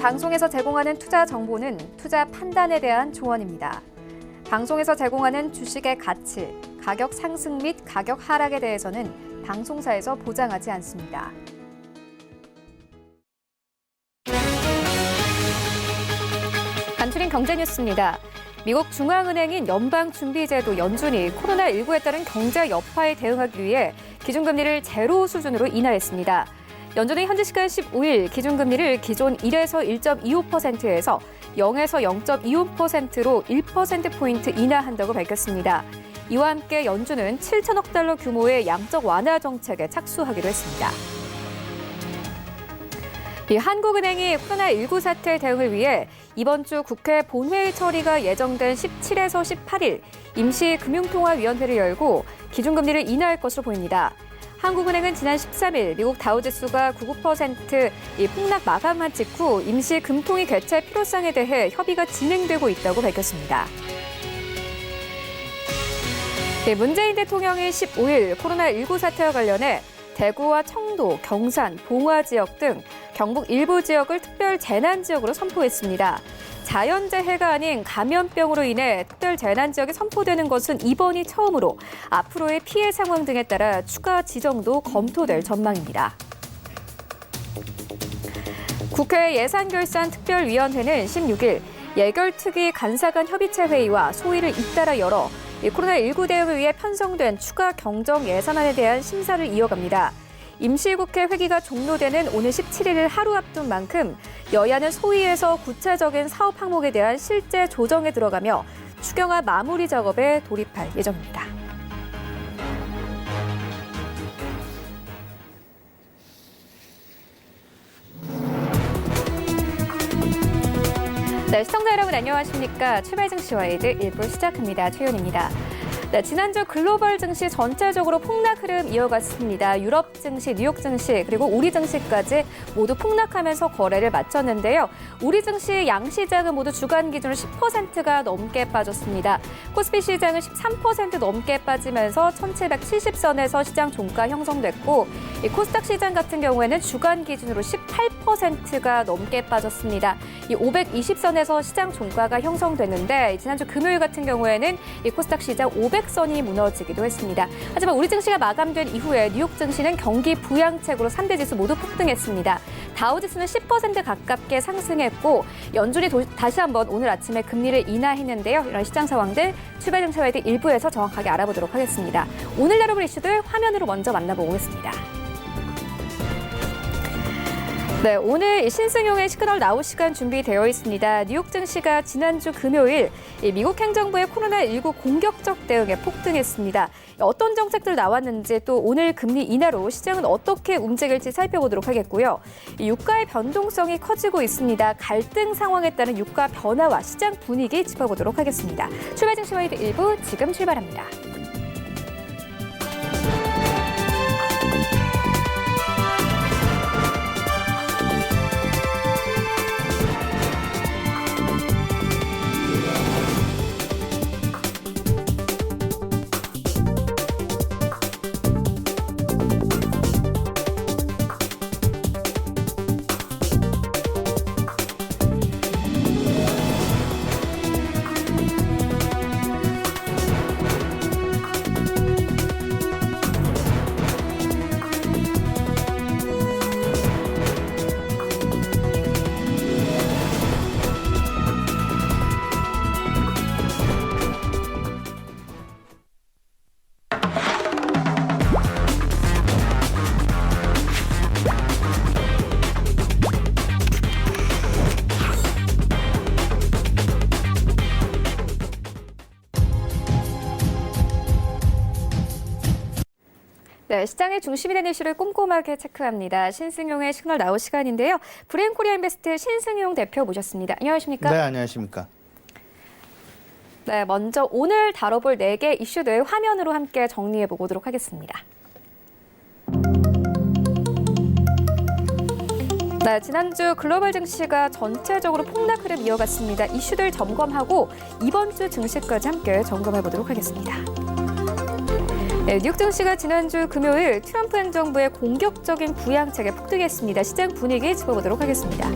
방송에서 제공하는 투자 정보는 투자 판단에 대한 조언입니다. 방송에서 제공하는 주식의 가치, 가격 상승 및 가격 하락에 대해서는 방송사에서 보장하지 않습니다. 간추린 경제뉴스입니다. 미국 중앙은행인 연방준비제도 연준이 코로나19에 따른 경제 여파에 대응하기 위해 기준금리를 제로 수준으로 인하했습니다. 연준은 현지 시간 15일 기준금리를 기존 1에서 1.25%에서 0에서 0.25%로 1%포인트 인하한다고 밝혔습니다. 이와 함께 연준은 7천억 달러 규모의 양적 완화 정책에 착수하기로 했습니다. 한국은행이 코로나19 사태 대응을 위해 이번 주 국회 본회의 처리가 예정된 17에서 18일 임시금융통화위원회를 열고 기준금리를 인하할 것으로 보입니다. 한국은행은 지난 13일 미국 다우지수가 99% 폭락 마감한 직후 임시금통위 개최 필요성에 대해 협의가 진행되고 있다고 밝혔습니다. 문재인 대통령이 15일 코로나19 사태와 관련해 대구와 청도, 경산, 봉화 지역 등 경북 일부 지역을 특별 재난 지역으로 선포했습니다. 자연재해가 아닌 감염병으로 인해 특별 재난 지역이 선포되는 것은 이번이 처음으로 앞으로의 피해 상황 등에 따라 추가 지정도 검토될 전망입니다. 국회 예산결산특별위원회는 16일 예결특위 간사간 협의체 회의와 소위를 잇따라 열어 코로나19 대응을 위해 편성된 추가 경정 예산안에 대한 심사를 이어갑니다. 임시국회 회기가 종료되는 오늘 17일을 하루 앞둔 만큼 여야는 소위에서 구체적인 사업 항목에 대한 실제 조정에 들어가며 추경안 마무리 작업에 돌입할 예정입니다. 네, 시청자 여러분 안녕하십니까? 출발 증시 와이드 1부 시작합니다. 최윤입니다. 네, 지난주 글로벌 증시 전체적으로 폭락 흐름 이어갔습니다. 유럽 증시, 뉴욕 증시, 그리고 우리 증시까지 모두 폭락하면서 거래를 마쳤는데요. 우리 증시 양시장은 모두 주간 기준으로 10%가 넘게 빠졌습니다. 코스피 시장은 13% 넘게 빠지면서 1770선에서 시장 종가 형성됐고, 이 코스닥 시장 같은 경우에는 주간 기준으로 18%가 넘게 빠졌습니다. 이 520선에서 시장 종가가 형성됐는데 지난주 금요일 같은 경우에는 이 코스닥 시장 500선이 무너지기도 했습니다. 하지만 우리 증시가 마감된 이후에 뉴욕 증시는 경기 부양책으로 3대 지수 모두 폭등했습니다. 다우지수는 10% 가깝게 상승했고 연준이 다시 한번 오늘 아침에 금리를 인하했는데요. 이런 시장 상황들 출발 증시 와이드 1부에서 정확하게 알아보도록 하겠습니다. 오늘 다뤄볼 이슈들 화면으로 먼저 만나보겠습니다. 네, 오늘 신승용의 시그널 나우 시간 준비되어 있습니다. 뉴욕 증시가 지난주 금요일 미국 행정부의 코로나19 공격적 대응에 폭등했습니다. 어떤 정책들 나왔는지 또 오늘 금리 인하로 시장은 어떻게 움직일지 살펴보도록 하겠고요. 유가의 변동성이 커지고 있습니다. 갈등 상황에 따른 유가 변화와 시장 분위기 짚어보도록 하겠습니다. 출발 증시 와이드 1부 지금 출발합니다. 네, 시장의 중심이 되는 이슈를 꼼꼼하게 체크합니다. 신승용의 시그널 나우 시간인데요. 브레인코리아 인베스트 신승용 대표 모셨습니다. 안녕하십니까? 네, 안녕하십니까? 네, 먼저 오늘 다뤄볼 4개 이슈들 화면으로 함께 정리해 보도록 하겠습니다. 네, 지난주 글로벌 증시가 전체적으로 폭락 흐름 이어갔습니다. 이슈들 점검하고 이번 주 증시까지 함께 점검해 보도록 하겠습니다. 네, 뉴욕 증시가 지난주 금요일 트럼프 행정부의 공격적인 부양책에 폭등했습니다. 시장 분위기 짚어보도록 하겠습니다.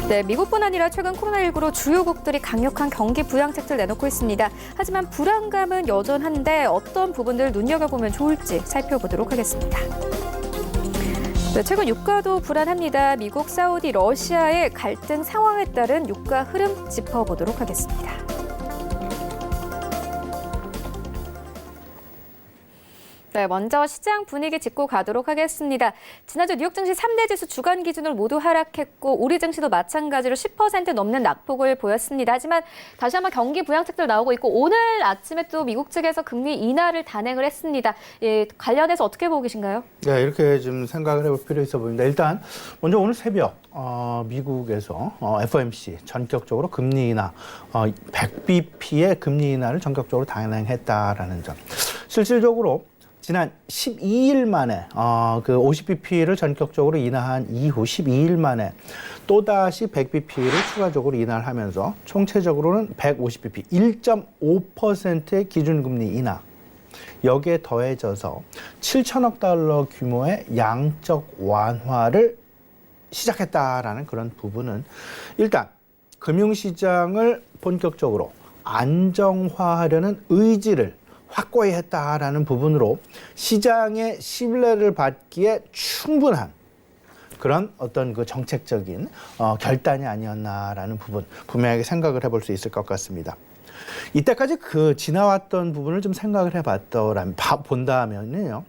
네, 미국뿐 아니라 최근 코로나19로 주요국들이 강력한 경기 부양책들 내놓고 있습니다. 하지만 불안감은 여전한데 어떤 부분들 눈여겨보면 좋을지 살펴보도록 하겠습니다. 네, 최근 유가도 불안합니다. 미국, 사우디, 러시아의 갈등 상황에 따른 유가 흐름 짚어보도록 하겠습니다. 네, 먼저 시장 분위기 짚고 가도록 하겠습니다. 지난주 뉴욕 증시 3대 지수 주간 기준으로 모두 하락했고 우리 증시도 마찬가지로 10% 넘는 낙폭을 보였습니다. 하지만 다시 한번 경기 부양책들 나오고 있고 오늘 아침에 또 미국 측에서 금리 인하를 단행을 했습니다. 예, 관련해서 어떻게 보고 계신가요? 네, 이렇게 좀 생각을 해볼 필요 있어 보입니다. 일단 먼저 오늘 새벽 미국에서 FOMC 전격적으로 금리 인하 100bp의 금리 인하를 전격적으로 단행했다라는 점. 실질적으로 지난 12일 만에 그 50bp를 전격적으로 인하한 이후 12일 만에 또다시 100bp를 추가적으로 인하를 하면서 총체적으로는 150bp, 1.5%의 기준금리 인하. 여기에 더해져서 7천억 달러 규모의 양적 완화를 시작했다라는 그런 부분은 일단 금융시장을 본격적으로 안정화하려는 의지를 확고히 했다라는 부분으로 시장의 신뢰를 받기에 충분한 그런 어떤 그 정책적인 결단이 아니었나라는 부분 분명하게 생각을 해볼 수 있을 것 같습니다. 이때까지 그 지나왔던 부분을 좀 생각을 본다면요,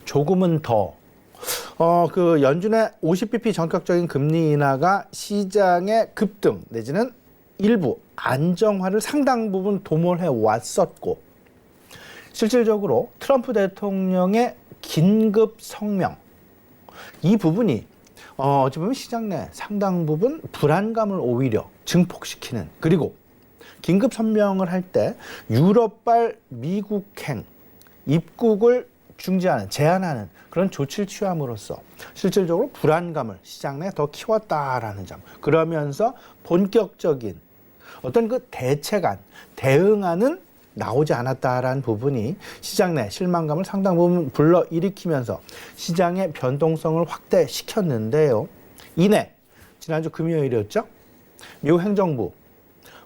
조금은 더 그 연준의 50bp 전격적인 금리 인하가 시장의 급등 내지는 일부 안정화를 상당 부분 도모해 왔었고. 실질적으로 트럼프 대통령의 긴급 성명, 이 부분이 어찌 보면 시장 내 상당 부분 불안감을 오히려 증폭시키는, 그리고 긴급 성명을 할 때 유럽발 미국행 입국을 중지하는, 제한하는 그런 조치를 취함으로써 실질적으로 불안감을 시장 내 더 키웠다라는 점. 그러면서 본격적인 어떤 그 대책안, 대응안은 나오지 않았다라는 부분이 시장 내 실망감을 상당 부분 불러일으키면서 시장의 변동성을 확대시켰는데요. 이내 지난주 금요일이었죠. 미국 행정부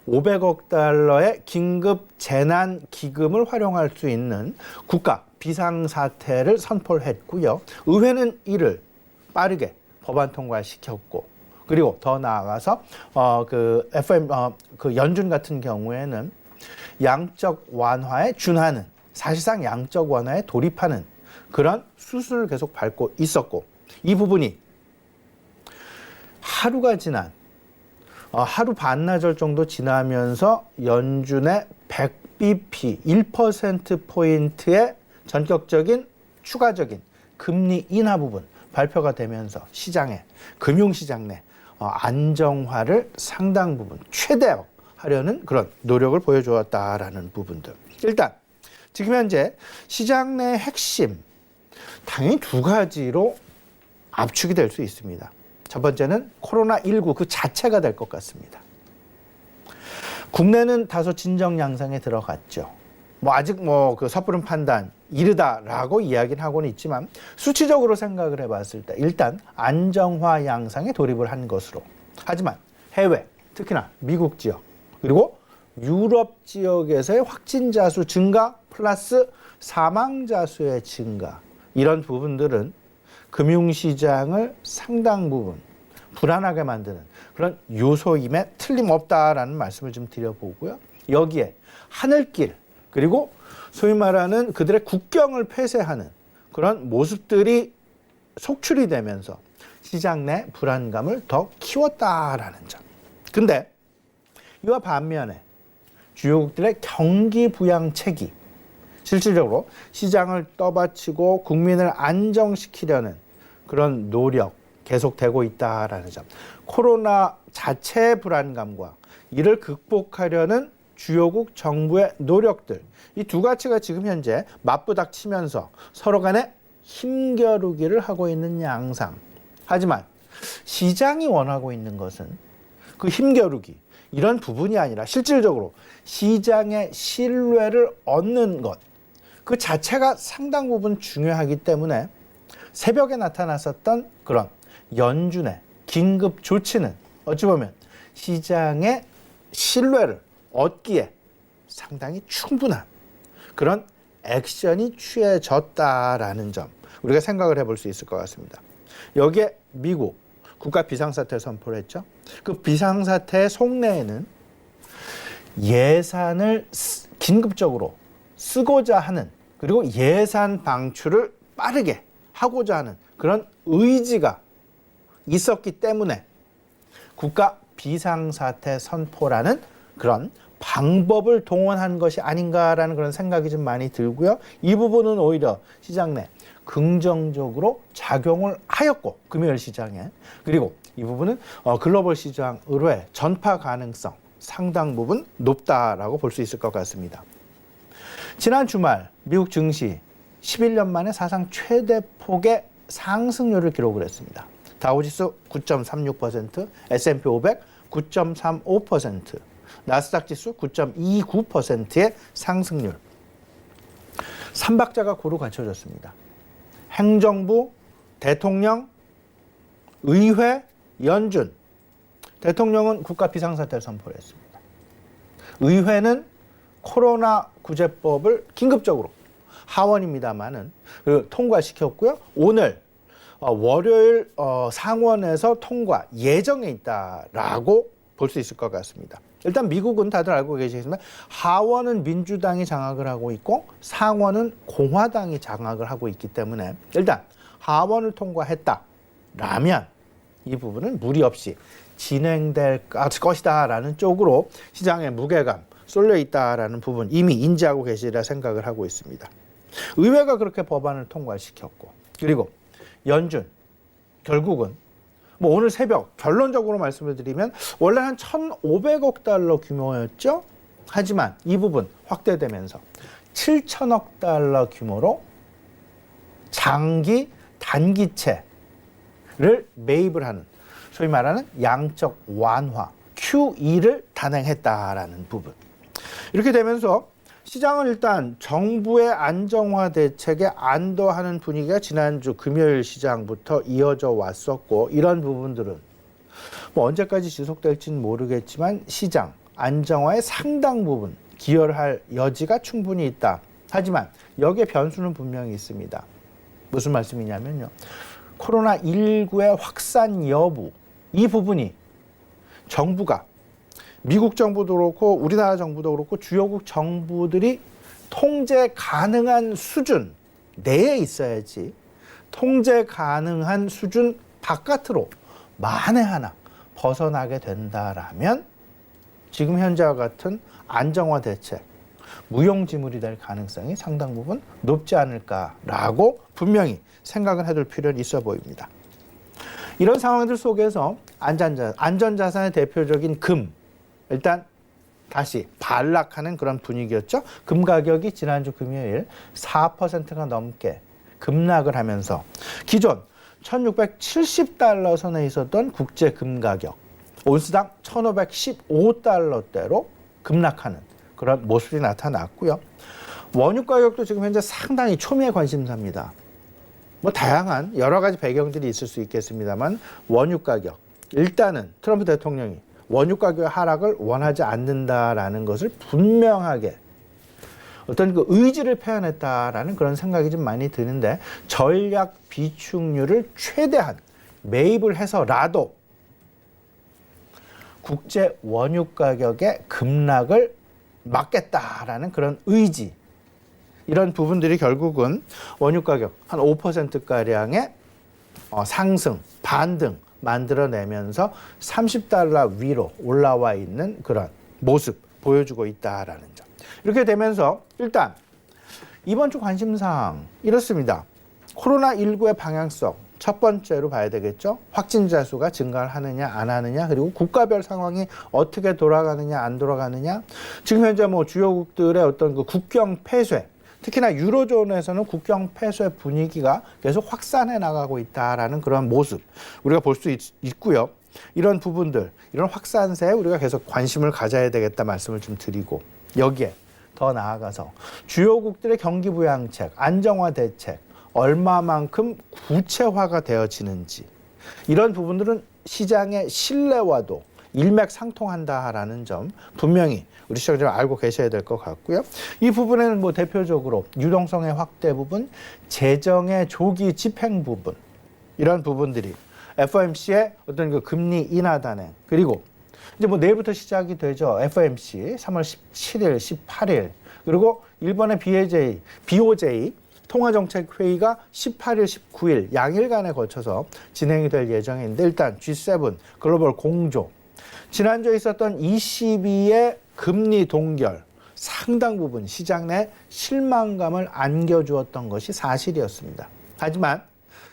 500억 달러의 긴급 재난 기금을 활용할 수 있는 국가 비상사태를 선포를 했고요. 의회는 이를 빠르게 법안 통과시켰고, 그리고 더 나아가서 그 연준 같은 경우에는 양적 완화에 준하는, 사실상 양적 완화에 돌입하는 그런 수순을 계속 밟고 있었고, 이 부분이 하루가 지난 하루 반나절 정도 지나면서 연준의 100bp 1%포인트의 전격적인 추가적인 금리 인하 부분 발표가 되면서 시장에, 금융시장 내 안정화를 상당 부분 최대화하려는 그런 노력을 보여주었다라는 부분들. 일단 지금 현재 시장 내 핵심 당연히 두 가지로 압축이 될 수 있습니다. 첫 번째는 코로나19 그 자체가 될 것 같습니다. 국내는 다소 진정 양상에 들어갔죠. 아직 그 섣부른 판단 이르다라고 이야기는 하고는 있지만 수치적으로 생각을 해봤을 때 일단 안정화 양상에 돌입을 한 것으로. 하지만 해외, 특히나 미국 지역 그리고 유럽 지역에서의 확진자 수 증가 플러스 사망자 수의 증가, 이런 부분들은 금융시장을 상당 부분 불안하게 만드는 그런 요소임에 틀림없다라는 말씀을 좀 드려보고요. 여기에 하늘길, 그리고 소위 말하는 그들의 국경을 폐쇄하는 그런 모습들이 속출이 되면서 시장 내 불안감을 더 키웠다라는 점. 근데 이와 반면에 주요국들의 경기 부양책이 실질적으로 시장을 떠받치고 국민을 안정시키려는 그런 노력 계속되고 있다라는 점. 코로나 자체의 불안감과 이를 극복하려는 주요국 정부의 노력들, 이 두 가지가 지금 현재 맞부닥치면서 서로 간에 힘겨루기를 하고 있는 양상. 하지만 시장이 원하고 있는 것은 그 힘겨루기, 이런 부분이 아니라 실질적으로 시장의 신뢰를 얻는 것, 그 자체가 상당 부분 중요하기 때문에 새벽에 나타났었던 그런 연준의 긴급 조치는 어찌 보면 시장의 신뢰를 얻기에 상당히 충분한 그런 액션이 취해졌다라는 점 우리가 생각을 해볼 수 있을 것 같습니다. 여기에 미국 국가 비상사태 선포를 했죠. 그 비상사태의 속내에는 예산을 긴급적으로 쓰고자 하는 그리고 예산 방출을 빠르게 하고자 하는 그런 의지가 있었기 때문에 국가 비상사태 선포라는 그런 방법을 동원한 것이 아닌가라는 그런 생각이 좀 많이 들고요. 이 부분은 오히려 시장 내 긍정적으로 작용을 하였고 금요일 시장에 그리고 이 부분은 글로벌 시장 의뢰 전파 가능성 상당 부분 높다라고 볼 수 있을 것 같습니다. 지난 주말 미국 증시 11년 만에 사상 최대 폭의 상승률을 기록을 했습니다. 다우지수 9.36%, S&P 500 9.35%, 나스닥 지수 9.29%의 상승률. 3박자가 고루 갖춰졌습니다. 행정부, 대통령, 의회, 연준. 대통령은 국가 비상사태를 선포를 했습니다. 의회는 코로나 구제법을 긴급적으로 하원입니다만은 통과시켰고요. 오늘 월요일 상원에서 통과 예정에 있다라고 볼 수 있을 것 같습니다. 일단 미국은 다들 알고 계시겠지만 하원은 민주당이 장악을 하고 있고 상원은 공화당이 장악을 하고 있기 때문에 일단 하원을 통과했다라면 이 부분은 무리 없이 진행될 것이다라는 쪽으로 시장의 무게감 쏠려 있다라는 부분 이미 인지하고 계시리라 생각을 하고 있습니다. 의회가 그렇게 법안을 통과시켰고 그리고 연준 결국은 뭐 오늘 새벽 결론적으로 말씀을 드리면 원래 한 1,500억 달러 규모였죠. 하지만 이 부분 확대되면서 7천억 달러 규모로 장기 단기채를 매입을 하는 소위 말하는 양적 완화 QE를 단행했다라는 부분. 이렇게 되면서 시장은 일단 정부의 안정화 대책에 안도하는 분위기가 지난주 금요일 시장부터 이어져 왔었고 이런 부분들은 뭐 언제까지 지속될지는 모르겠지만 시장 안정화의 상당 부분 기여를 할 여지가 충분히 있다. 하지만 여기에 변수는 분명히 있습니다. 무슨 말씀이냐면요. 코로나19의 확산 여부 이 부분이 정부가 미국 정부도 그렇고 우리나라 정부도 그렇고 주요국 정부들이 통제 가능한 수준 내에 있어야지 통제 가능한 수준 바깥으로 만에 하나 벗어나게 된다라면 지금 현재와 같은 안정화 대책 무용지물이 될 가능성이 상당 부분 높지 않을까라고 분명히 생각을 해둘 필요는 있어 보입니다. 이런 상황들 속에서 안전자산의 대표적인 금 일단 다시 반락하는 그런 분위기였죠. 금 가격이 지난주 금요일 4%가 넘게 급락을 하면서 기존 1,670달러 선에 있었던 국제 금 가격 온스당 1,515달러대로 급락하는 그런 모습이 나타났고요. 원유 가격도 지금 현재 상당히 초미의 관심사입니다. 뭐 다양한 여러 가지 배경들이 있을 수 있겠습니다만 원유 가격 일단은 트럼프 대통령이 원유 가격의 하락을 원하지 않는다라는 것을 분명하게 어떤 그 의지를 표현했다라는 그런 생각이 좀 많이 드는데 전략 비축률을 최대한 매입을 해서라도 국제 원유 가격의 급락을 막겠다라는 그런 의지 이런 부분들이 결국은 원유 가격 한 5%가량의 상승, 반등 만들어내면서 30달러 위로 올라와 있는 그런 모습 보여주고 있다라는 점. 이렇게 되면서 일단 이번 주 관심사항 이렇습니다. 코로나19의 방향성 첫 번째로 봐야 되겠죠. 확진자 수가 증가를 하느냐 안 하느냐 그리고 국가별 상황이 어떻게 돌아가느냐 안 돌아가느냐 지금 현재 뭐 주요국들의 어떤 그 국경 폐쇄 특히나 유로존에서는 국경 폐쇄 분위기가 계속 확산해 나가고 있다라는 그런 모습 우리가 볼 수 있고요. 이런 부분들, 이런 확산세에 우리가 계속 관심을 가져야 되겠다 말씀을 좀 드리고 여기에 더 나아가서 주요국들의 경기 부양책, 안정화 대책 얼마만큼 구체화가 되어지는지 이런 부분들은 시장의 신뢰와도 일맥상통한다라는 점 분명히 우리 시청자들 알고 계셔야 될 것 같고요. 이 부분에는 뭐 대표적으로 유동성의 확대 부분, 재정의 조기 집행 부분, 이런 부분들이 FOMC의 어떤 그 금리 인하 단행, 그리고 이제 뭐 내일부터 시작이 되죠. FOMC 3월 17일, 18일, 그리고 일본의 BOJ 통화정책회의가 18일, 19일 양일간에 거쳐서 진행이 될 예정인데, 일단 G7 글로벌 공조, 지난주에 있었던 ECB의 금리 동결, 상당 부분 시장 내 실망감을 안겨주었던 것이 사실이었습니다. 하지만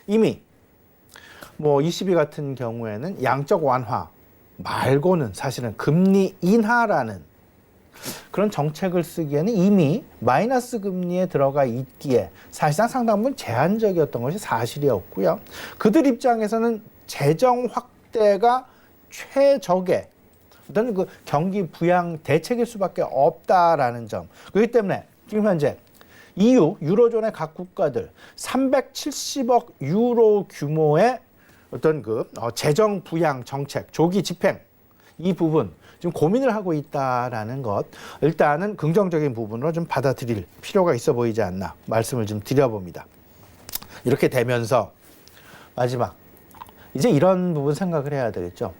이미 뭐 ECB 같은 경우에는 양적 완화 말고는 사실은 금리 인하라는 그런 정책을 쓰기에는 이미 마이너스 금리에 들어가 있기에 사실상 상당 부분 제한적이었던 것이 사실이었고요. 그들 입장에서는 재정 확대가 최적의 어떤 그 경기 부양 대책일 수밖에 없다라는 점. 그렇기 때문에 지금 현재 EU, 유로존의 각 국가들 370억 유로 규모의 어떤 그 재정 부양 정책, 조기 집행, 이 부분 지금 고민을 하고 있다라는 것, 일단은 긍정적인 부분으로 좀 받아들일 필요가 있어 보이지 않나 말씀을 좀 드려봅니다. 이렇게 되면서 마지막, 이제 이런 부분 생각을 해야 되겠죠.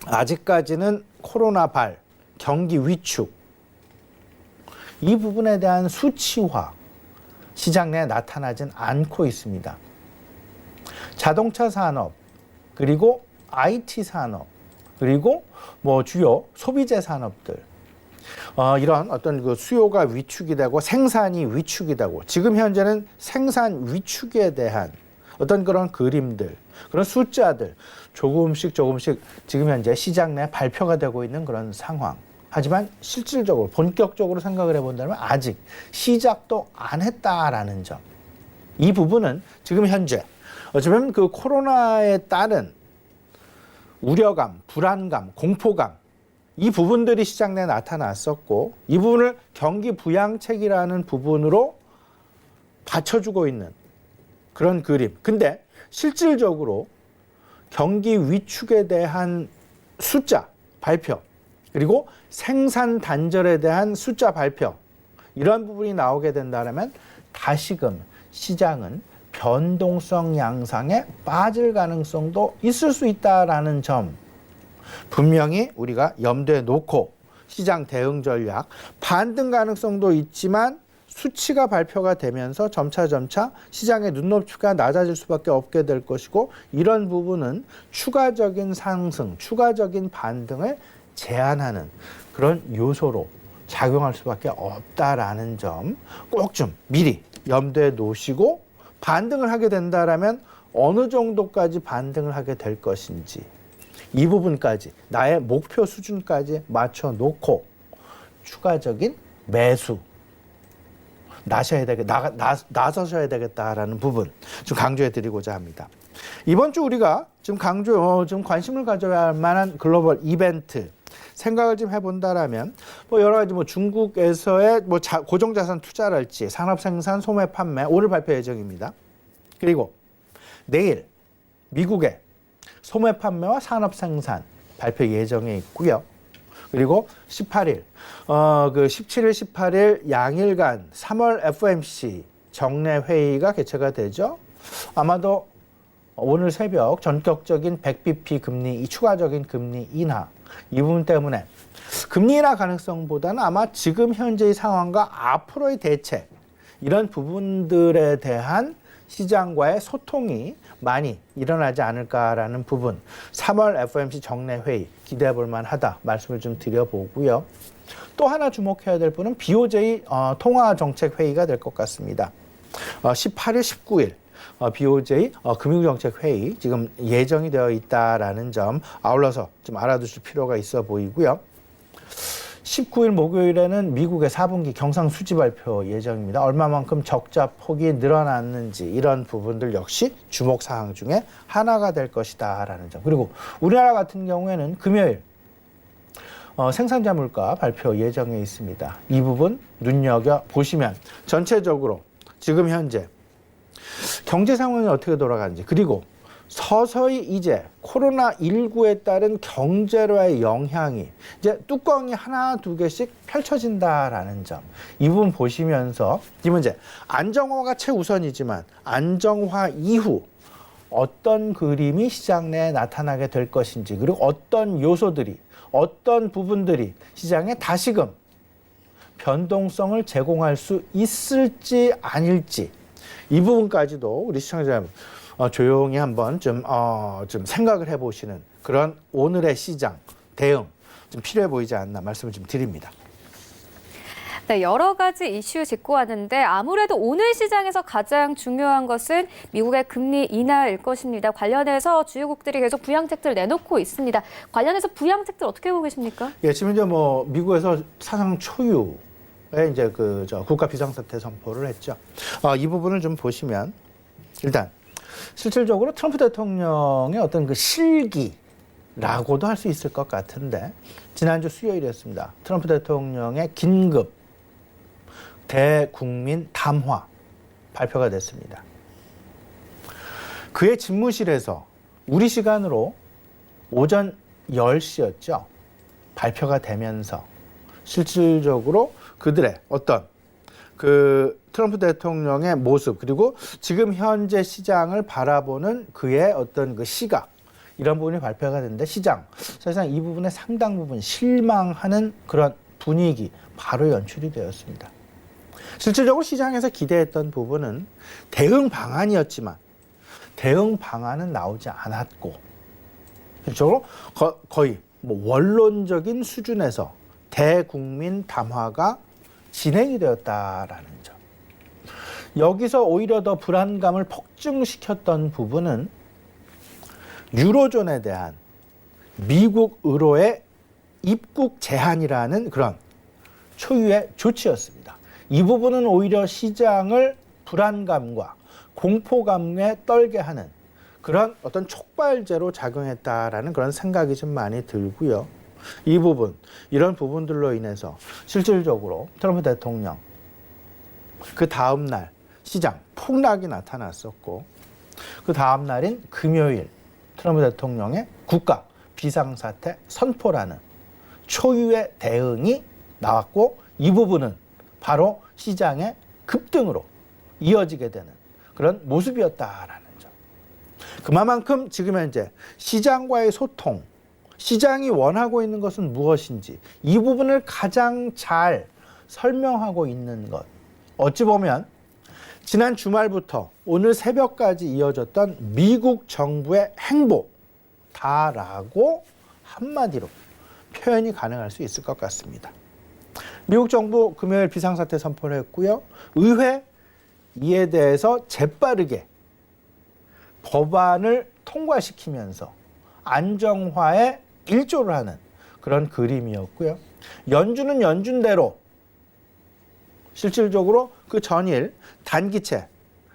아직까지는 코로나 발, 경기 위축, 이 부분에 대한 수치화 시장 내에 나타나진 않고 있습니다. 자동차 산업, 그리고 IT 산업, 그리고 뭐 주요 소비재 산업들, 이런 어떤 그 수요가 위축이 되고 생산이 위축이 되고, 지금 현재는 생산 위축에 대한 어떤 그런 그림들, 그런 숫자들 조금씩 지금 현재 시장 내 발표가 되고 있는 그런 상황. 하지만 실질적으로 본격적으로 생각을 해본다면 아직 시작도 안 했다라는 점. 이 부분은 지금 현재 어쩌면 그 코로나에 따른 우려감, 불안감, 공포감, 이 부분들이 시장 내에 나타났었고, 이 부분을 경기 부양책이라는 부분으로 받쳐주고 있는 그런 그림. 근데 실질적으로 경기 위축에 대한 숫자 발표, 그리고 생산 단절에 대한 숫자 발표, 이런 부분이 나오게 된다면 다시금 시장은 변동성 양상에 빠질 가능성도 있을 수 있다라는 점, 분명히 우리가 염두에 놓고 시장 대응 전략, 반등 가능성도 있지만 수치가 발표가 되면서 점차 시장의 눈높이가 낮아질 수밖에 없게 될 것이고, 이런 부분은 추가적인 상승, 추가적인 반등을 제한하는 그런 요소로 작용할 수밖에 없다라는 점 꼭 좀 미리 염두에 놓으시고, 반등을 하게 된다라면 어느 정도까지 반등을 하게 될 것인지, 이 부분까지 나의 목표 수준까지 맞춰 놓고 추가적인 매수 나서셔야 되겠다라는 부분 좀 강조해 드리고자 합니다. 이번 주 우리가 좀 관심을 가져야 할 만한 글로벌 이벤트 생각을 좀 해본다라면, 뭐 여러 가지 뭐 중국에서의 뭐 고정자산 투자랄지 산업생산, 소매 판매 오늘 발표 예정입니다. 그리고 내일 미국의 소매 판매와 산업생산 발표 예정에 있고요. 그리고 18일, 17일, 18일 양일간 3월 FOMC 정례 회의가 개최가 되죠. 아마도 오늘 새벽 전격적인 100bp 금리, 추가적인 금리 인하, 이 부분 때문에 금리 인하 가능성보다는 아마 지금 현재의 상황과 앞으로의 대책, 이런 부분들에 대한 시장과의 소통이 많이 일어나지 않을까라는 부분, 3월 FOMC 정례 회의 기대해 볼 만하다 말씀을 좀 드려보고요. 또 하나 주목해야 될 분은 BOJ 통화정책회의가 될 것 같습니다. 18일, 19일 BOJ 금융정책회의 지금 예정이 되어 있다라는 점 아울러서 좀 알아두실 필요가 있어 보이고요. 19일 목요일에는 미국의 4분기 경상수지 발표 예정입니다. 얼마만큼 적자 폭이 늘어났는지, 이런 부분들 역시 주목사항 중에 하나가 될 것이다라는 점. 그리고 우리나라 같은 경우에는 금요일 생산자 물가 발표 예정에 있습니다. 이 부분 눈여겨보시면 전체적으로 지금 현재 경제 상황이 어떻게 돌아가는지, 그리고 서서히 이제 코로나19에 따른 경제로의 영향이 이제 뚜껑이 하나 두 개씩 펼쳐진다라는 점. 이 부분 보시면서 이 문제 안정화가 최우선이지만 안정화 이후 어떤 그림이 시장 내에 나타나게 될 것인지 그리고 어떤 요소들이 어떤 부분들이 시장에 다시금 변동성을 제공할 수 있을지 아닐지 이 부분까지도 우리 시청자 여러분 조용히 한번 좀 생각을 해보시는 그런 오늘의 시장 대응 좀 필요해 보이지 않나 말씀을 좀 드립니다. 네, 여러 가지 이슈 짚고 왔는데 아무래도 오늘 시장에서 가장 중요한 것은 미국의 금리 인하일 것입니다. 관련해서 주요국들이 계속 부양책들을 내놓고 있습니다. 관련해서 부양책들 어떻게 보고 계십니까? 예, 지금 이제 뭐 미국에서 사상 초유의 이제 국가 비상사태 선포를 했죠. 이 부분을 좀 보시면 일단 실질적으로 트럼프 대통령의 어떤 그 실기라고도 할 수 있을 것 같은데 지난주 수요일이었습니다. 트럼프 대통령의 긴급 대국민 담화 발표가 됐습니다. 그의 집무실에서 우리 시간으로 오전 10시였죠. 발표가 되면서 실질적으로 그들의 어떤 그 트럼프 대통령의 모습 그리고 지금 현재 시장을 바라보는 그의 어떤 그 시각 이런 부분이 발표가 됐는데 시장 사실상 이 부분에 상당 부분 실망하는 그런 분위기 바로 연출이 되었습니다. 실질적으로 시장에서 기대했던 부분은 대응 방안이었지만 대응 방안은 나오지 않았고 실질적으로 거의 뭐 원론적인 수준에서 대국민 담화가 진행이 되었다라는 점. 여기서 오히려 더 불안감을 폭증시켰던 부분은 유로존에 대한 미국으로의 입국 제한이라는 그런 초유의 조치였습니다. 이 부분은 오히려 시장을 불안감과 공포감에 떨게 하는 그런 어떤 촉발제로 작용했다라는 그런 생각이 좀 많이 들고요. 이 부분, 이런 부분들로 인해서 실질적으로 트럼프 대통령 그 다음 날 시장 폭락이 나타났었고 그 다음 날인 금요일 트럼프 대통령의 국가 비상사태 선포라는 초유의 대응이 나왔고 이 부분은 바로 시장의 급등으로 이어지게 되는 그런 모습이었다라는 점. 그만큼 지금 현재 시장과의 소통, 시장이 원하고 있는 것은 무엇인지 이 부분을 가장 잘 설명하고 있는 것. 어찌 보면 지난 주말부터 오늘 새벽까지 이어졌던 미국 정부의 행보다라고 한마디로 표현이 가능할 수 있을 것 같습니다. 미국 정부 금요일 비상사태 선포를 했고요. 의회 이에 대해서 재빠르게 법안을 통과시키면서 안정화에 일조를 하는 그런 그림이었고요. 연준은 연준대로 실질적으로 그 전일 단기채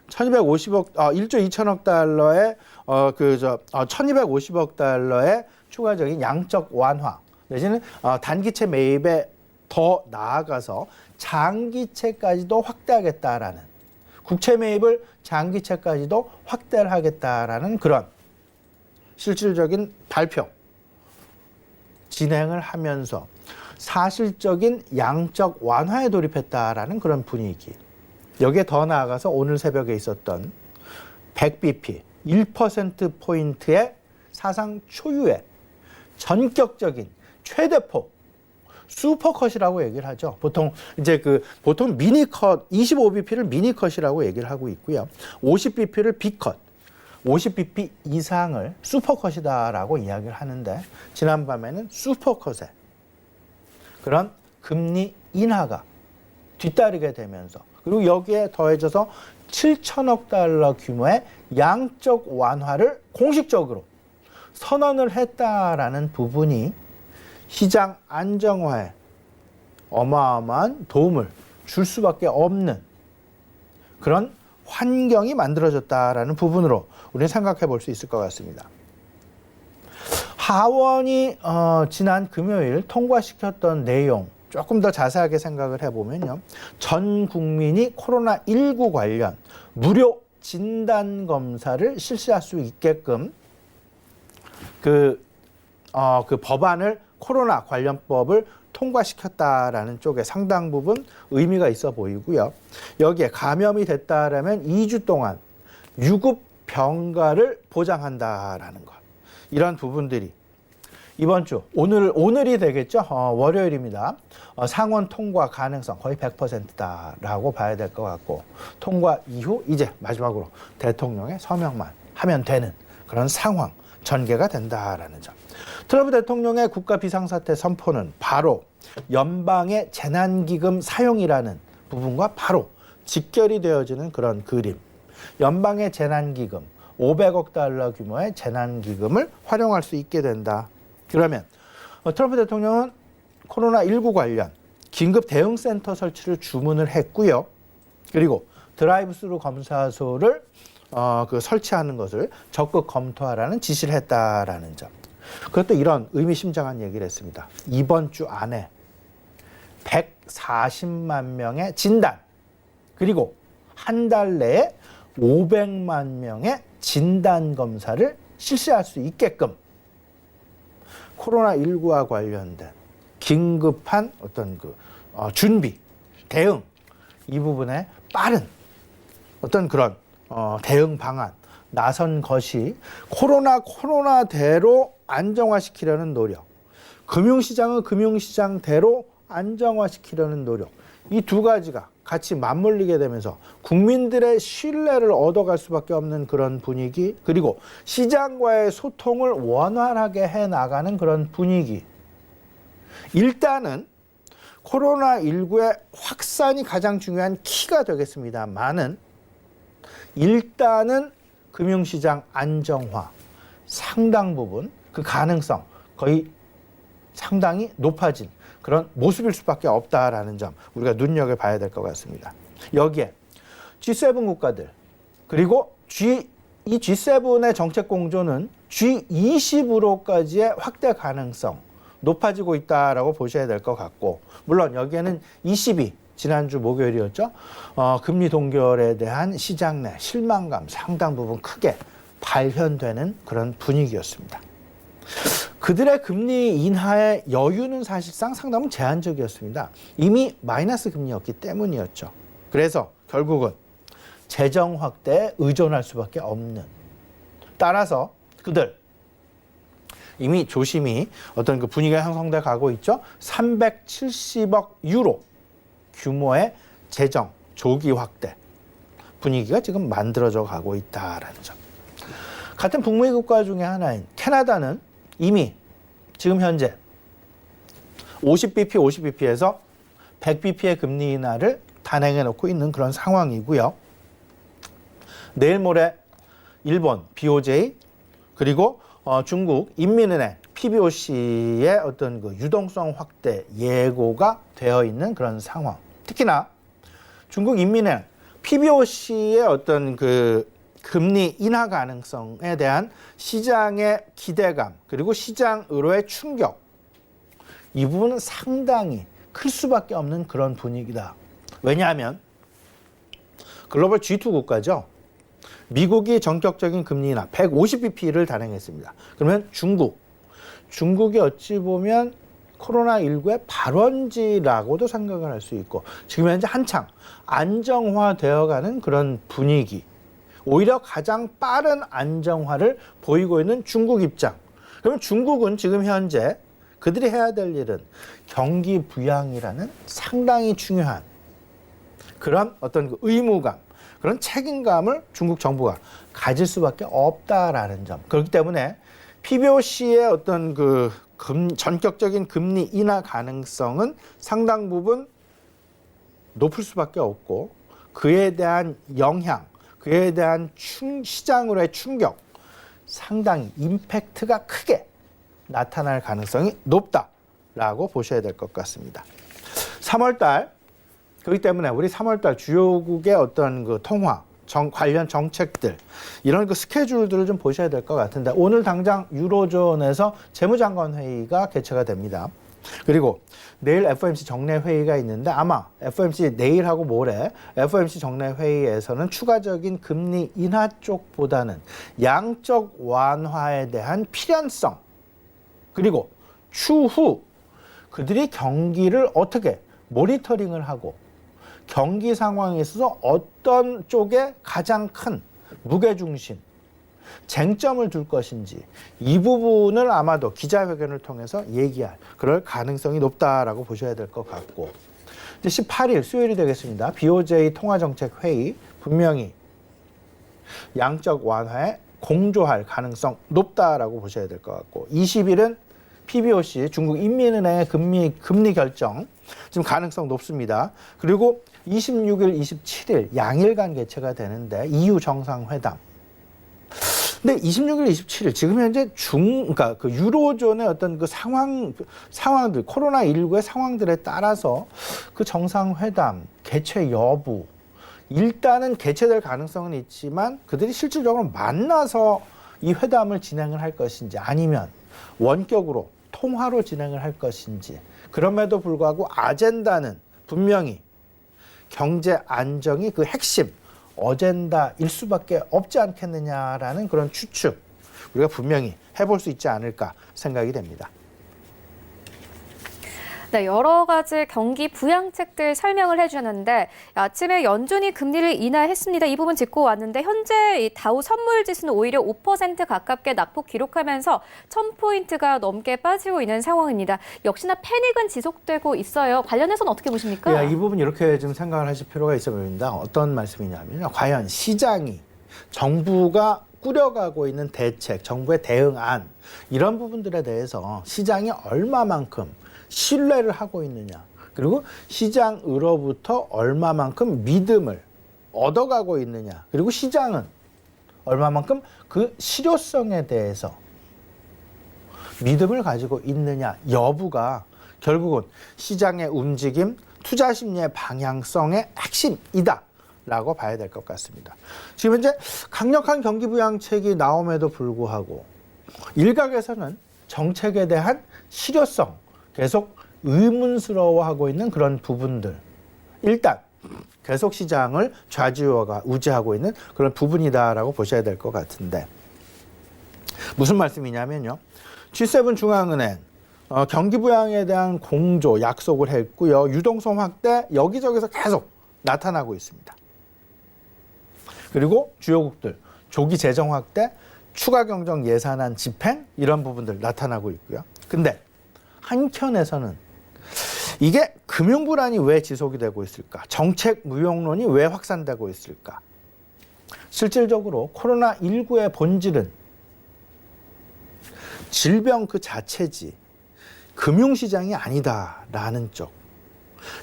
1250억 1조 2천억 달러의 1250억 달러의 추가적인 양적 완화 내지는 단기채 매입에 더 나아가서 장기채까지도 확대하겠다라는 국채 매입을 장기채까지도 확대를 하겠다라는 그런 실질적인 발표 진행을 하면서 사실적인 양적 완화에 돌입했다라는 그런 분위기. 여기에 더 나아가서 오늘 새벽에 있었던 100bp 1%포인트의 사상 초유의 전격적인 최대폭 슈퍼컷이라고 얘기를 하죠. 보통 미니컷 25bp를 미니컷이라고 얘기를 하고 있고요. 50bp를 B컷, 50bp 이상을 슈퍼컷이다라고 이야기를 하는데 지난밤에는 슈퍼컷에 그런 금리 인하가 뒤따르게 되면서 그리고 여기에 더해져서 7천억 달러 규모의 양적 완화를 공식적으로 선언을 했다라는 부분이 시장 안정화에 어마어마한 도움을 줄 수밖에 없는 그런 환경이 만들어졌다라는 부분으로 우리는 생각해 볼 수 있을 것 같습니다. 하원이 지난 금요일 통과시켰던 내용 조금 더 자세하게 생각을 해보면요. 전 국민이 코로나19 관련 무료 진단 검사를 실시할 수 있게끔 그 법안을 코로나 관련법을 통과시켰다라는 쪽에 상당 부분 의미가 있어 보이고요. 여기에 감염이 됐다라면 2주 동안 유급 병가를 보장한다라는 것. 이런 부분들이 이번 주 오늘이 되겠죠. 월요일입니다. 상원 통과 가능성 거의 100%다라고 봐야 될 것 같고, 통과 이후 이제 마지막으로 대통령의 서명만 하면 되는 그런 상황 전개가 된다라는 점. 트럼프 대통령의 국가 비상사태 선포는 바로 연방의 재난기금 사용이라는 부분과 바로 직결이 되어지는 그런 그림. 연방의 재난기금 500억 달러 규모의 재난기금을 활용할 수 있게 된다. 그러면 트럼프 대통령은 코로나19 관련 긴급 대응센터 설치를 주문을 했고요. 그리고 드라이브스루 검사소를 설치하는 것을 적극 검토하라는 지시를 했다라는 점. 그것도 이런 의미심장한 얘기를 했습니다. 이번 주 안에 140만 명의 진단, 그리고 한 달 내에 500만 명의 진단 검사를 실시할 수 있게끔 코로나19와 관련된 긴급한 어떤 준비, 대응, 이 부분에 빠른 어떤 그런 대응 방안 나선 것이 코로나대로 안정화시키려는 노력, 금융시장은 금융시장대로 안정화시키려는 노력, 이 두 가지가 같이 맞물리게 되면서 국민들의 신뢰를 얻어갈 수밖에 없는 그런 분위기, 그리고 시장과의 소통을 원활하게 해나가는 그런 분위기. 일단은 코로나19의 확산이 가장 중요한 키가 되겠습니다만은, 일단은 금융시장 안정화 상당 부분 그 가능성 거의 상당히 높아진 그런 모습일 수밖에 없다라는 점 우리가 눈여겨봐야 될 것 같습니다. 여기에 G7 국가들, 그리고 이 G7의 정책 공조는 G20으로까지의 확대 가능성 높아지고 있다라고 보셔야 될 것 같고, 물론 여기에는 22 지난주 목요일이었죠. 금리 동결에 대한 시장 내 실망감 상당 부분 크게 발현되는 그런 분위기였습니다. 그들의 금리 인하의 여유는 사실상 상당히 제한적이었습니다. 이미 마이너스 금리였기 때문이었죠. 그래서 결국은 재정 확대에 의존할 수밖에 없는. 따라서 그들 이미 조심히 어떤 그 분위기가 형성돼 가고 있죠. 370억 유로 규모의 재정 조기 확대 분위기가 지금 만들어져 가고 있다라는 점. 같은 북미 국가 중에 하나인 캐나다는 이미 지금 현재 50bp에서 100bp의 금리 인하를 단행해 놓고 있는 그런 상황이고요. 내일 모레 일본 BOJ, 그리고 중국 인민은행 PBOC의 어떤 그 유동성 확대 예고가 되어 있는 그런 상황. 특히나 중국 인민은행 PBOC의 어떤 그 금리 인하 가능성에 대한 시장의 기대감, 그리고 시장으로의 충격, 이 부분은 상당히 클 수밖에 없는 그런 분위기다. 왜냐하면 글로벌 G2 국가죠. 미국이 전격적인 금리 인하 150bp를 단행했습니다. 그러면 중국이 어찌 보면 코로나19의 발원지라고도 생각을 할 수 있고, 지금 현재 한창 안정화되어가는 그런 분위기, 오히려 가장 빠른 안정화를 보이고 있는 중국 입장. 그러면 중국은 지금 현재 그들이 해야 될 일은 경기 부양이라는 상당히 중요한 그런 어떤 그 의무감, 그런 책임감을 중국 정부가 가질 수밖에 없다라는 점. 그렇기 때문에 PBOC의 어떤 그 전격적인 금리 인하 가능성은 상당 부분 높을 수밖에 없고, 그에 대한 영향, 그에 대한 시장으로의 충격, 상당히 임팩트가 크게 나타날 가능성이 높다라고 보셔야 될 것 같습니다. 3월달, 그렇기 때문에 우리 3월달 주요국의 어떤 그 통화, 관련 정책들, 이런 그 스케줄들을 좀 보셔야 될 것 같은데, 오늘 당장 유로존에서 재무장관 회의가 개최가 됩니다. 그리고 내일 FOMC 정례 회의가 있는데 아마 FOMC 내일하고 모레 FOMC 정례 회의에서는 추가적인 금리 인하 쪽보다는 양적 완화에 대한 필연성 그리고 추후 그들이 경기를 어떻게 모니터링을 하고 경기 상황에 있어서 어떤 쪽에 가장 큰 무게중심 쟁점을 둘 것인지 이 부분을 아마도 기자회견을 통해서 얘기할 그럴 가능성이 높다라고 보셔야 될 것 같고 이제 18일 수요일이 되겠습니다. BOJ 통화정책회의 분명히 양적 완화에 공조할 가능성 높다라고 보셔야 될 것 같고 20일은 PBOC 중국 인민은행의 금리 결정 지금 가능성 높습니다. 그리고 26일, 27일 양일간 개최가 되는데 EU 정상회담. 근데 26일, 27일 지금 현재 그러니까 그 유로존의 어떤 그 상황들 코로나19의 상황들에 따라서 그 정상회담 개최 여부 일단은 개최될 가능성은 있지만 그들이 실질적으로 만나서 이 회담을 진행을 할 것인지 아니면 원격으로 통화로 진행을 할 것인지 그럼에도 불구하고 아젠다는 분명히 경제 안정이 그 핵심 어젠다일 수밖에 없지 않겠느냐라는 그런 추측 우리가 분명히 해볼 수 있지 않을까 생각이 됩니다. 네, 여러 가지 경기 부양책들 설명을 해주셨는데 아침에 연준이 금리를 인하했습니다. 이 부분 짚고 왔는데 현재 이 다우 선물 지수는 오히려 5% 가깝게 낙폭 기록하면서 1000포인트가 넘게 빠지고 있는 상황입니다. 역시나 패닉은 지속되고 있어요. 관련해서는 어떻게 보십니까? 이 부분 이렇게 좀 생각을 하실 필요가 있어 보입니다. 어떤 말씀이냐면 과연 시장이 정부가 꾸려가고 있는 대책, 정부의 대응안 이런 부분들에 대해서 시장이 얼마만큼 신뢰를 하고 있느냐 그리고 시장으로부터 얼마만큼 믿음을 얻어가고 있느냐 그리고 시장은 얼마만큼 그 실효성에 대해서 믿음을 가지고 있느냐 여부가 결국은 시장의 움직임, 투자 심리의 방향성의 핵심이다 라고 봐야 될 것 같습니다. 지금 현재 강력한 경기 부양책이 나옴에도 불구하고 일각에서는 정책에 대한 실효성 계속 의문스러워하고 있는 그런 부분들. 일단 계속 시장을 우지하고 있는 그런 부분이다라고 보셔야 될 것 같은데 무슨 말씀이냐면요. G7 중앙은행 경기 부양에 대한 공조 약속을 했고요. 유동성 확대 여기저기서 계속 나타나고 있습니다. 그리고 주요국들 조기 재정 확대, 추가 경정 예산안 집행 이런 부분들 나타나고 있고요. 근데 한켠에서는 이게 금융 불안이 왜 지속이 되고 있을까? 정책 무용론이 왜 확산되고 있을까? 실질적으로 코로나19의 본질은 질병 그 자체지 금융시장이 아니다라는 쪽.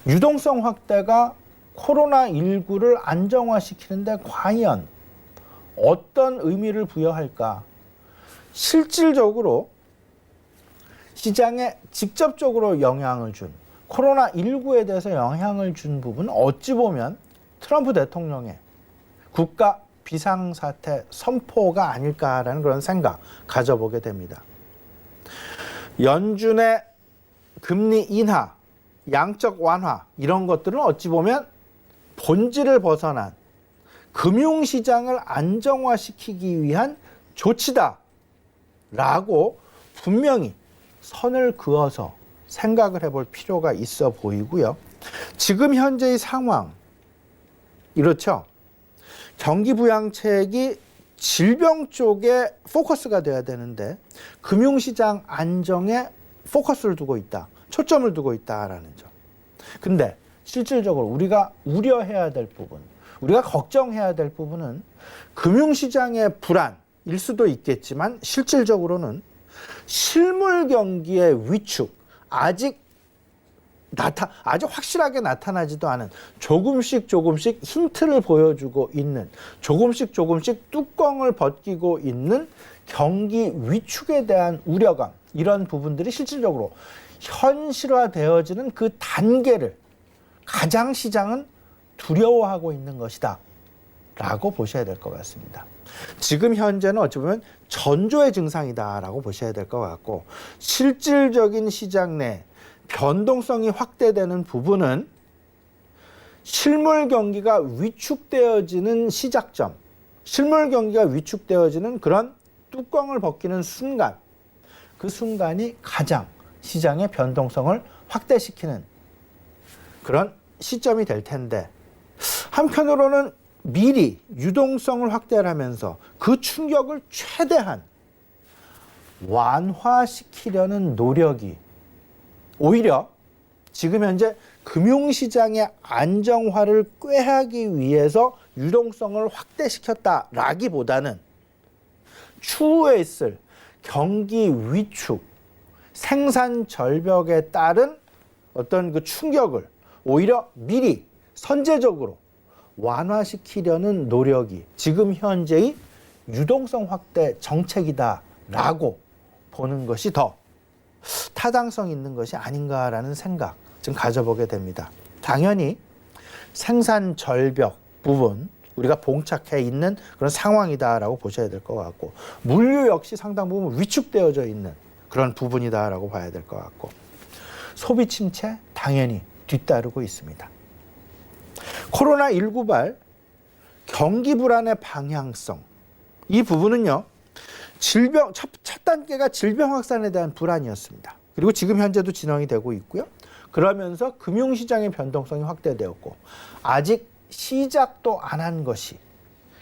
유동성 확대가 코로나19를 안정화시키는데 과연 어떤 의미를 부여할까? 실질적으로 시장에 직접적으로 영향을 준 코로나19에 대해서 영향을 준 부분은 어찌 보면 트럼프 대통령의 국가 비상사태 선포가 아닐까라는 그런 생각 가져보게 됩니다. 연준의 금리 인하, 양적 완화 이런 것들은 어찌 보면 본질을 벗어난 금융시장을 안정화시키기 위한 조치다라고 분명히 선을 그어서 생각을 해볼 필요가 있어 보이고요. 지금 현재의 상황 이렇죠. 경기 부양책이 질병 쪽에 포커스가 돼야 되는데 금융시장 안정에 포커스를 두고 있다. 초점을 두고 있다라는 점. 근데 실질적으로 우리가 우려해야 될 부분, 우리가 걱정해야 될 부분은 금융시장의 불안일 수도 있겠지만 실질적으로는 실물 경기의 위축, 아직 확실하게 나타나지도 않은 조금씩 힌트를 보여주고 있는 조금씩 뚜껑을 벗기고 있는 경기 위축에 대한 우려감 이런 부분들이 실질적으로 현실화되어지는 그 단계를 가장 시장은 두려워하고 있는 것이다 라고 보셔야 될 것 같습니다. 지금 현재는 어찌 보면 전조의 증상이다라고 보셔야 될 것 같고 실질적인 시장 내 변동성이 확대되는 부분은 실물 경기가 위축되어지는 시작점, 실물 경기가 위축되어지는 그런 뚜껑을 벗기는 순간, 그 순간이 가장 시장의 변동성을 확대시키는 그런 시점이 될 텐데, 한편으로는 미리 유동성을 확대하면서 그 충격을 최대한 완화시키려는 노력이 오히려 지금 현재 금융시장의 안정화를 꾀하기 위해서 유동성을 확대시켰다라기보다는 추후에 있을 경기 위축, 생산 절벽에 따른 어떤 그 충격을 오히려 미리 선제적으로 완화시키려는 노력이 지금 현재의 유동성 확대 정책이다라고 보는 것이 더 타당성 있는 것이 아닌가라는 생각 좀 가져보게 됩니다. 당연히 생산 절벽 부분 우리가 봉착해 있는 그런 상황이다라고 보셔야 될 것 같고, 물류 역시 상당 부분 위축되어져 있는 그런 부분이다라고 봐야 될 것 같고, 소비 침체 당연히 뒤따르고 있습니다. 코로나19발 경기 불안의 방향성, 이 부분은요, 첫 단계가 질병 확산에 대한 불안이었습니다. 그리고 지금 현재도 진행이 되고 있고요. 그러면서 금융시장의 변동성이 확대되었고, 아직 시작도 안 한 것이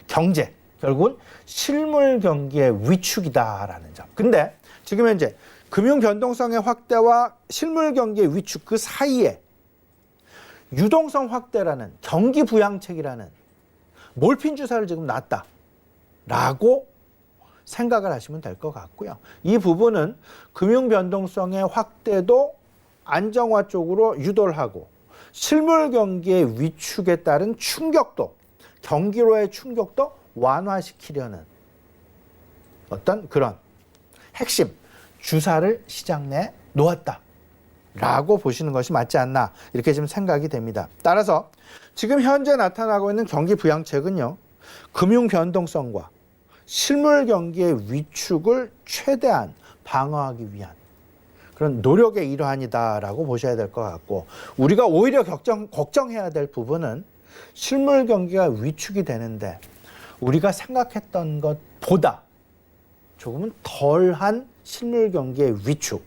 경제, 결국은 실물 경기의 위축이다라는 점. 근데 지금 현재 금융 변동성의 확대와 실물 경기의 위축 그 사이에 유동성 확대라는 경기 부양책이라는 몰핀 주사를 지금 놨다라고 생각을 하시면 될 것 같고요. 이 부분은 금융 변동성의 확대도 안정화 쪽으로 유도를 하고, 실물 경기의 위축에 따른 충격도, 경기로의 충격도 완화시키려는 어떤 그런 핵심 주사를 시장 내에 놓았다라고 보시는 것이 맞지 않나, 이렇게 지금 생각이 됩니다. 따라서 지금 현재 나타나고 있는 경기 부양책은요, 금융 변동성과 실물 경기의 위축을 최대한 방어하기 위한 그런 노력의 일환이다라고 보셔야 될 것 같고, 우리가 오히려 걱정해야 될 부분은 실물 경기가 위축이 되는데 우리가 생각했던 것보다 조금은 덜한 실물 경기의 위축,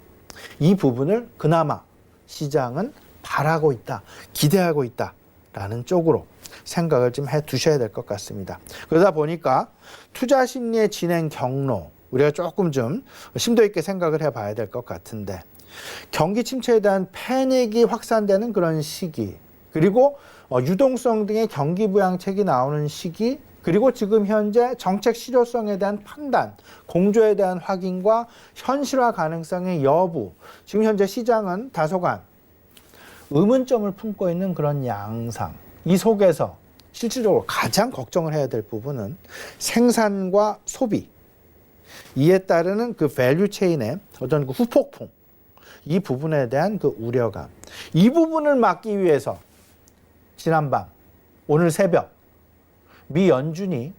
이 부분을 그나마 시장은 바라고 있다, 기대하고 있다라는 쪽으로 생각을 좀 해 두셔야 될 것 같습니다. 그러다 보니까 투자 심리의 진행 경로, 우리가 조금 좀 심도 있게 생각을 해봐야 될 것 같은데, 경기 침체에 대한 패닉이 확산되는 그런 시기, 그리고 유동성 등의 경기 부양책이 나오는 시기, 그리고 지금 현재 정책 실효성에 대한 판단, 공조에 대한 확인과 현실화 가능성의 여부, 지금 현재 시장은 다소간 의문점을 품고 있는 그런 양상, 이 속에서 실질적으로 가장 걱정을 해야 될 부분은 생산과 소비, 이에 따르는 그 밸류 체인의 어떤 그 후폭풍, 이 부분에 대한 그 우려감, 이 부분을 막기 위해서 지난밤, 오늘 새벽 미 연준이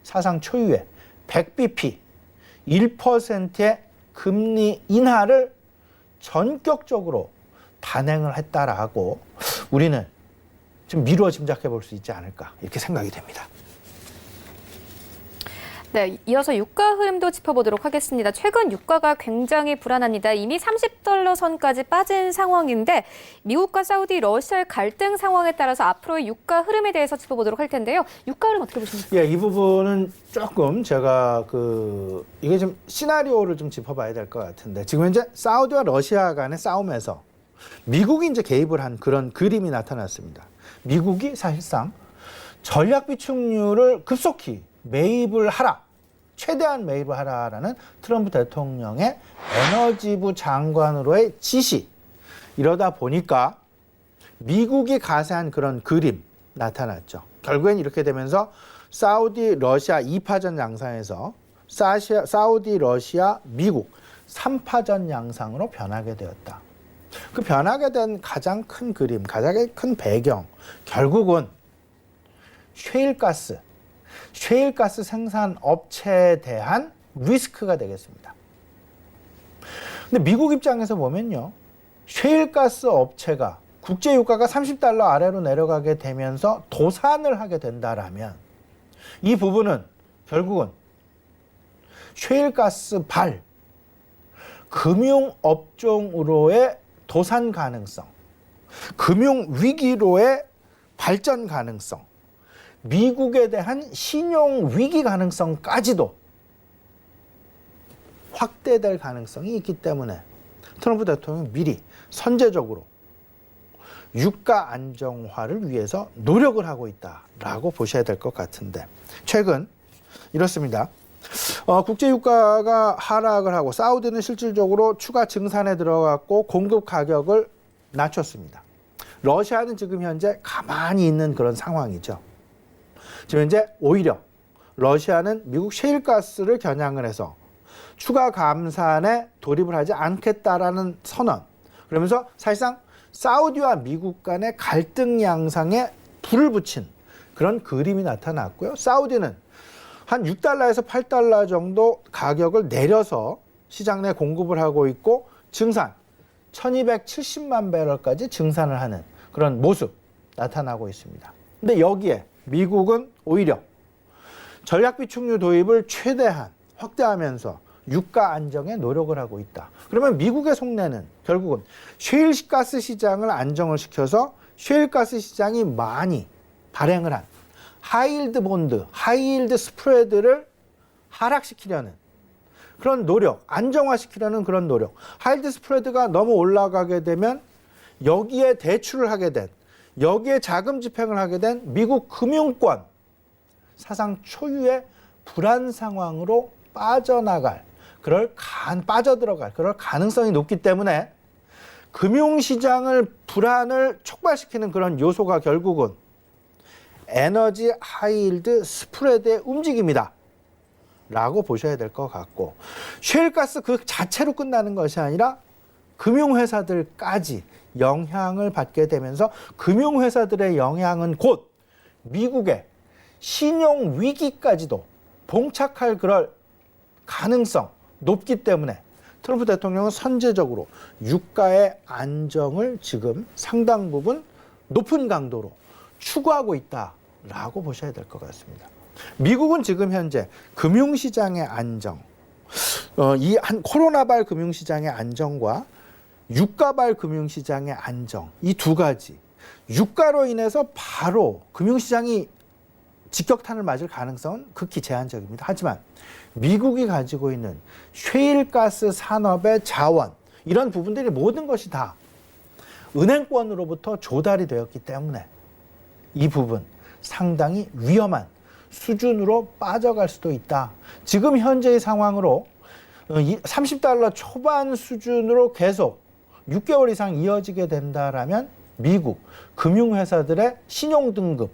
사상 초유의 100bp 1%의 금리 인하를 전격적으로 단행을 했다라고 우리는 좀 미루어 짐작해 볼 수 있지 않을까, 이렇게 생각이 됩니다. 네, 이어서 유가 흐름도 짚어보도록 하겠습니다. 최근 유가가 굉장히 불안합니다. 이미 30달러 선까지 빠진 상황인데, 미국과 사우디, 러시아의 갈등 상황에 따라서 앞으로의 유가 흐름에 대해서 짚어보도록 할 텐데요. 유가 흐름 어떻게 보십니까? 예, 이 부분은 조금 제가 이게 좀 시나리오를 좀 짚어봐야 될 것 같은데, 지금 현재 사우디와 러시아 간의 싸움에서 미국이 이제 개입을 한 그런 그림이 나타났습니다. 미국이 사실상 전략 비축률을 급속히 매입을 하라, 최대한 매입을 하라라는 트럼프 대통령의 에너지부 장관으로의 지시, 이러다 보니까 미국이 가세한 그런 그림 나타났죠. 결국엔 이렇게 되면서 사우디 러시아 2파전 양상에서 사우디 러시아 미국 3파전 양상으로 변하게 되었다. 그 변하게 된 가장 큰 그림, 가장 큰 배경, 결국은 셰일가스 생산 업체에 대한 리스크가 되겠습니다. 근데 미국 입장에서 보면요, 셰일가스 업체가 국제유가가 $30 아래로 내려가게 되면서 도산을 하게 된다라면 이 부분은 결국은 셰일가스 발 금융업종으로의 도산 가능성, 금융위기로의 발전 가능성, 미국에 대한 신용위기 가능성까지도 확대될 가능성이 있기 때문에 트럼프 대통령이 미리 선제적으로 유가 안정화를 위해서 노력을 하고 있다라고 보셔야 될 것 같은데 최근 이렇습니다. 국제유가가 하락을 하고 사우디는 실질적으로 추가 증산에 들어갔고 공급 가격을 낮췄습니다. 러시아는 지금 현재 가만히 있는 그런 상황이죠. 지금 현재 오히려 러시아는 미국 셰일가스를 겨냥을 해서 추가 감산에 돌입을 하지 않겠다라는 선언. 그러면서 사실상 사우디와 미국 간의 갈등 양상에 불을 붙인 그런 그림이 나타났고요. 사우디는 한 $6에서 $8 정도 가격을 내려서 시장 내 공급을 하고 있고 증산 1270만 배럴까지 증산을 하는 그런 모습 나타나고 있습니다. 근데 여기에 미국은 오히려 전략 비축유 도입을 최대한 확대하면서 유가 안정에 노력을 하고 있다. 그러면 미국의 속내는 결국은 셰일가스 시장을 안정을 시켜서 셰일가스 시장이 많이 발행을 한 하이힐드 본드, 하이힐드 스프레드를 하락시키려는 그런 노력, 안정화시키려는 그런 노력. 하이힐드 스프레드가 너무 올라가게 되면 여기에 대출을 하게 된, 여기에 자금 집행을 하게 된 미국 금융권 사상 초유의 불안 상황으로 빠져들어갈 그럴 가능성이 높기 때문에 금융시장을 불안을 촉발시키는 그런 요소가 결국은 에너지 하이힐드 스프레드의 움직임이다 라고 보셔야 될 것 같고 셰일가스 그 자체로 끝나는 것이 아니라 금융회사들까지 영향을 받게 되면서 금융회사들의 영향은 곧 미국의 신용위기까지도 봉착할 그럴 가능성 높기 때문에 트럼프 대통령은 선제적으로 유가의 안정을 지금 상당 부분 높은 강도로 추구하고 있다라고 보셔야 될 것 같습니다. 미국은 지금 현재 금융시장의 안정, 이 코로나발 금융시장의 안정과 유가발 금융시장의 안정, 이 두 가지, 유가로 인해서 바로 금융시장이 직격탄을 맞을 가능성은 극히 제한적입니다. 하지만 미국이 가지고 있는 셰일가스 산업의 자원, 이런 부분들이 모든 것이 다 은행권으로부터 조달이 되었기 때문에 이 부분 상당히 위험한 수준으로 빠져갈 수도 있다. 지금 현재의 상황으로 $30 초반 수준으로 계속 6개월 이상 이어지게 된다라면 미국 금융회사들의 신용등급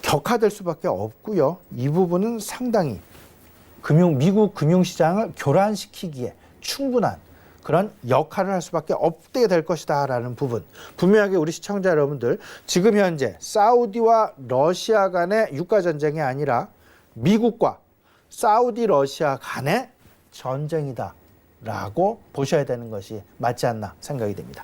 격화될 수밖에 없고요. 이 부분은 상당히 미국 금융시장을 교란시키기에 충분한 그런 역할을 할 수밖에 없게 될 것이다라는 부분. 분명하게 우리 시청자 여러분들 지금 현재 사우디와 러시아 간의 유가 전쟁이 아니라 미국과 사우디 러시아 간의 전쟁이다라고 보셔야 되는 것이 맞지 않나 생각이 됩니다.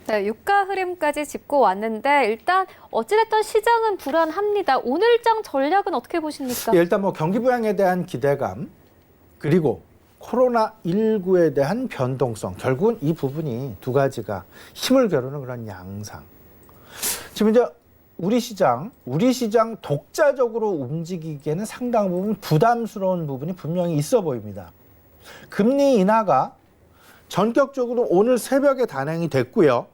네, 유가 흐름까지 짚고 왔는데 일단 어찌됐든 시장은 불안합니다. 오늘장 전략은 어떻게 보십니까? 일단 경기 부양에 대한 기대감 그리고 코로나19에 대한 변동성, 결국은 이 부분이 두 가지가 힘을 겨루는 그런 양상. 지금 이제 우리 시장 독자적으로 움직이기에는 상당 부분 부담스러운 부분이 분명히 있어 보입니다. 금리 인하가 전격적으로 오늘 새벽에 단행이 됐고요.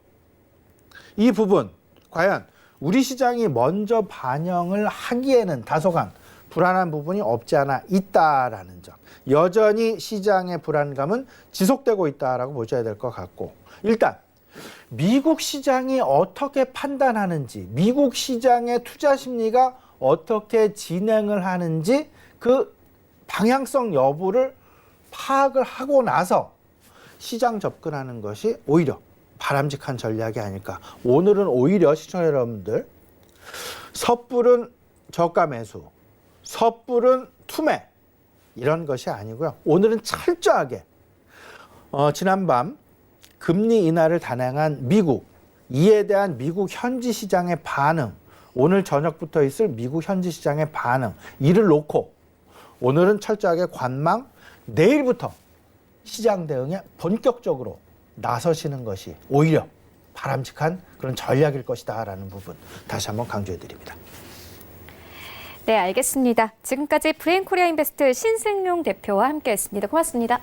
이 부분 과연 우리 시장이 먼저 반영을 하기에는 다소간 불안한 부분이 없지 않아 있다라는 점. 여전히 시장의 불안감은 지속되고 있다라고 보셔야 될 것 같고, 일단 미국 시장이 어떻게 판단하는지, 미국 시장의 투자 심리가 어떻게 진행을 하는지 그 방향성 여부를 파악을 하고 나서 시장 접근하는 것이 오히려 바람직한 전략이 아닐까. 오늘은 오히려 시청자 여러분들 섣부른 저가 매수, 섣부른 투매 이런 것이 아니고요. 오늘은 철저하게 지난밤 금리 인하를 단행한 미국, 이에 대한 미국 현지 시장의 반응, 오늘 저녁부터 있을 미국 현지 시장의 반응, 이를 놓고 오늘은 철저하게 관망, 내일부터 시장 대응에 본격적으로 나서시는 것이 오히려 바람직한 그런 전략일 것이다라는 부분 다시 한번 강조해 드립니다. 네, 알겠습니다. 지금까지 브레인코리아 인베스트 신승용 대표와 함께했습니다. 고맙습니다.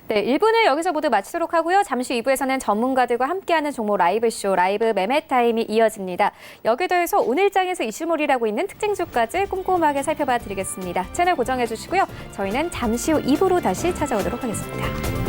네, 1부는 여기서 모두 마치도록 하고요. 잠시 2부에서는 전문가들과 함께하는 종목 라이브쇼, 라이브 매매타임이 이어집니다. 여기에 더해서 오늘 장에서 이슈몰이라고 있는 특징주까지 꼼꼼하게 살펴봐 드리겠습니다. 채널 고정해 주시고요. 저희는 잠시 후 2부로 다시 찾아오도록 하겠습니다.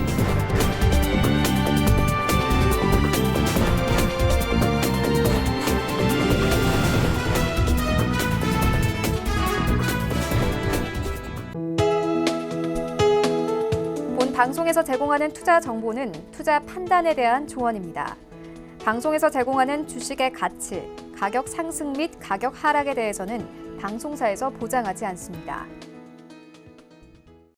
방송에서 제공하는 투자 정보는 투자 판단에 대한 조언입니다. 방송에서 제공하는 주식의 가치, 가격 상승 및 가격 하락에 대해서는 방송사에서 보장하지 않습니다.